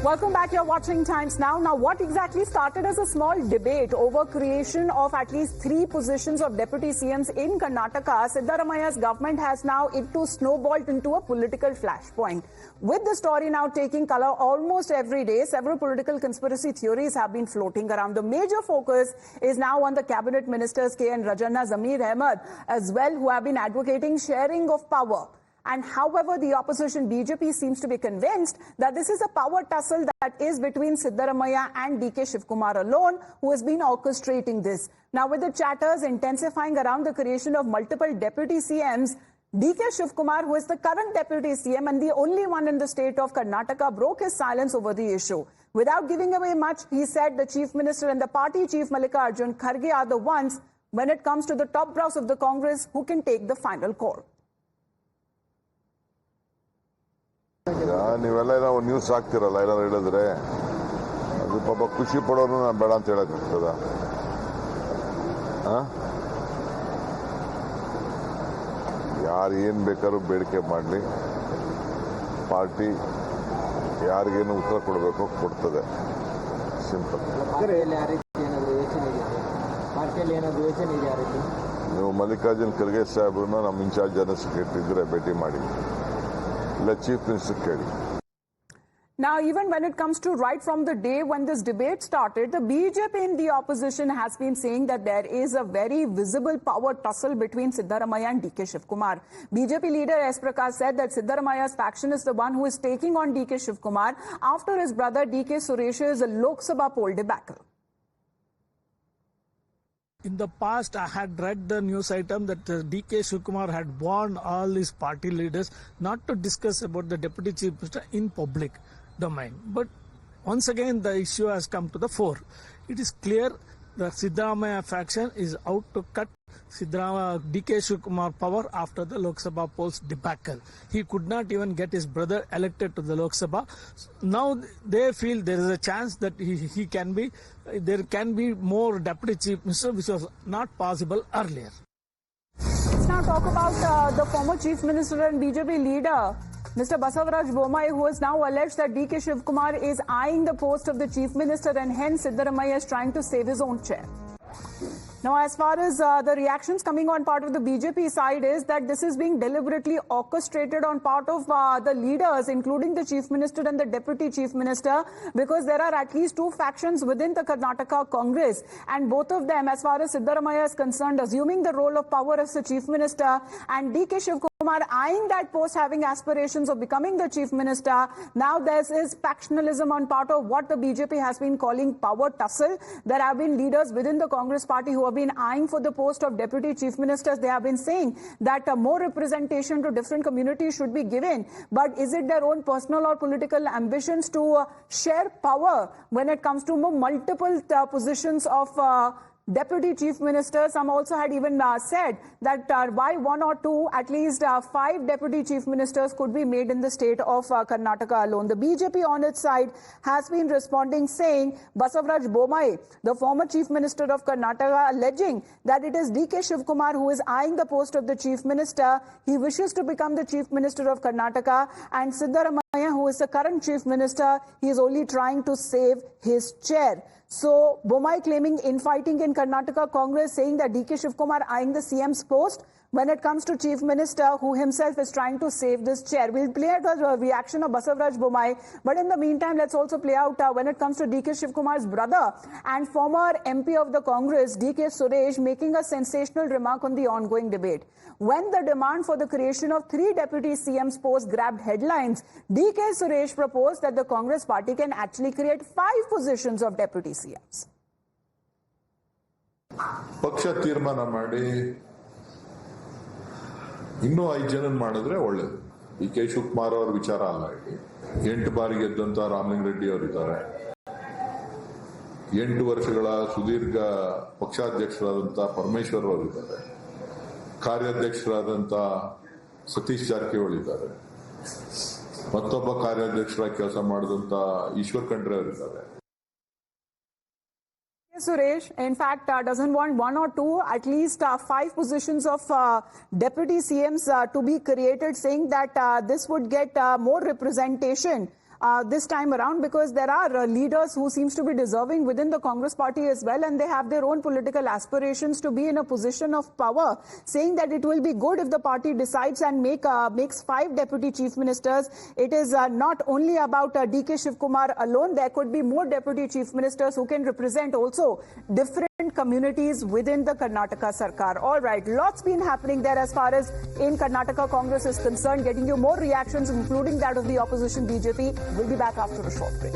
Welcome back. You're watching Times Now. Now, what exactly started as a small debate over creation of at least 3 positions of deputy CMs in Karnataka, Siddaramaia's government has now snowballed into a political flashpoint. With the story now taking color almost every day, several political conspiracy theories have been floating around. The major focus is now on the cabinet ministers K.N. Rajanna, Zamir Ahmed as well, who have been advocating sharing of power. And however, the opposition BJP seems to be convinced that this is a power tussle that is between Siddaramaiah and DK Shivkumar alone, who has been orchestrating this. Now, with the chatters intensifying around the creation of multiple deputy CMs, DK Shivkumar, who is the current deputy CM and the only one in the state of Karnataka, broke his silence over the issue. Without giving away much, he said the chief minister and the party chief Mallikarjun Kharge are the ones, when it comes to the top brass of the Congress, who can take the final call. ನೀವೆಲ್ಲ ನಾವು news ಹಾಕ್ತಿರಲ್ಲ ಏನಾದ್ರು ಹೇಳಿದ್ರೆ ಅದು ಪಾಪ ಖುಷಿ ಪಡೋರು ನಾನು ಬೇಡ ಅಂತ ಹೇಳಕ್ಕಾಗ್ತದ ಯಾರು ಏನ್ ಬೇಕಾದ್ರೂ ಬೇಡಿಕೆ ಮಾಡಲಿ ಪಾರ್ಟಿ ಯಾರಿಗೇನು ಉತ್ತರ ಕೊಡಬೇಕು ಕೊಡ್ತದೆ ಸಿಂಪಲ್. ನೀವು ಮಲ್ಲಿಕಾರ್ಜುನ್ ಖರ್ಗೆ ಸಾಹೇಬ್ರನ್ನ ನಮ್ಮ ಇನ್ಚಾರ್ಜ್ ಜನರಲ್ ಸೆಕ್ರೆಟರಿ ಇದ್ರೆ ಭೇಟಿ ಮಾಡಿ. Chief Minister Kerry. Now, even when it comes to right from the day when this debate started, the BJP in the opposition has been saying that there is a very visible power tussle between Siddaramaiah and DK Shivkumar. BJP leader S. Prakash said that Siddaramaiah's faction is the one who is taking on DK Shivkumar after his brother DK Suresh's Lok Sabha poll debacle. In the past, I had read the news item that DK Shivkumar had warned all his party leaders not to discuss about the deputy chief minister in public domain. But once again, the issue has come to the fore. It is clear the Siddaramaiah faction is out to cut DK Shivkumar power after the Lok Sabha polls debacle. He could not even get his brother elected to the Lok Sabha. Now they feel there is a chance that there can be more deputy chief minister, which was not possible earlier. Let's now talk about the former chief minister and BJP leader, Mr. Basavaraj Bommai, who has now alleged that DK Shivkumar is eyeing the post of the chief minister and hence Siddaramaiah is trying to save his own chair. Now, as far as the reactions coming on part of the BJP side is that this is being deliberately orchestrated on part of the leaders, including the chief minister and the deputy chief minister, because there are at least 2 factions within the Karnataka Congress. And both of them, as far as Siddaramaiah is concerned, assuming the role of power as the chief minister, and DK Shivkumar eyeing that post, having aspirations of becoming the chief minister. Now there is factionalism on part of what the BJP has been calling power tussle. There have been leaders within the Congress party who have been eyeing for the post of deputy chief ministers. They have been saying that more representation to different communities should be given. But is it their own personal or political ambitions to share power when it comes to multiple positions of deputy chief ministers? Some also had even said that by 1 or 2, at least 5 deputy chief ministers could be made in the state of Karnataka alone. The BJP on its side has been responding, saying Basavaraj Bommai, the former chief minister of Karnataka, alleging that it is DK Shivkumar who is eyeing the post of the chief minister. He wishes to become the chief minister of Karnataka, and Siddaramaiah, who is the current chief minister, he is only trying to save his chair. So, Bommai claiming infighting in Karnataka Congress, saying that DK Shivkumar eyeing the CM's post when it comes to chief minister, who himself is trying to save this chair. We'll play out a reaction of Basavaraj Bommai, but in the meantime, let's also play out when it comes to DK Shivkumar's brother and former MP of the Congress, DK Suresh, making a sensational remark on the ongoing debate. When the demand for the creation of 3 deputy CM's posts grabbed headlines, DK Suresh proposed that the Congress party can actually create 5 positions of deputy CMs. ಪಕ್ಷ ತೀರ್ಮಾನ ಮಾಡಿ ಇನ್ನೂ 5 ಜನ ಮಾಡಿದ್ರೆ ಒಳ್ಳೇದು. K Shivakumar ಅವರ ವಿಚಾರ ಅಲ್ಲ. 8 ಬಾರಿ ಗೆದ್ದಂತ ರಾಮಲಿಂಗಾರೆಡ್ಡಿ ಅವರಿದ್ದಾರೆ. 8 ವರ್ಷಗಳ ಸುದೀರ್ಘ ಪಕ್ಷಾಧ್ಯಕ್ಷರಾದಂತ ಪರಮೇಶ್ವರ್ ಅವರಿದ್ದಾರೆ. ಕಾರ್ಯಾಧ್ಯಕ್ಷರಾದಂತ ಸತೀಶ್ ಜಾರಕಿಹೊಳಿ ಇದ್ದಾರೆ. ಮತ್ತೊಬ್ಬ ಕಾರ್ಯಾಧ್ಯಕ್ಷರಾಗಿ ಕೆಲಸ ಮಾಡಿದಂತ ಈಶ್ವರ್ ಖಂಡ್ರೆ ಅವರಿದ್ದಾರೆ. Suresh, in fact, doesn't want 1 or 2, at least 5 positions of deputy CMs to be created, saying that this would get more representation this time around, because there are leaders who seems to be deserving within the Congress party as well, and they have their own political aspirations to be in a position of power, saying that it will be good if the party decides and makes 5 deputy chief ministers. It is not only about DK Shivkumar alone. There could be more deputy chief ministers who can represent also different communities within the Karnataka Sarkar. All right, lots been happening there as far as in Karnataka Congress is concerned. Getting you more reactions, including that of the opposition BJP. We'll be back after a short break.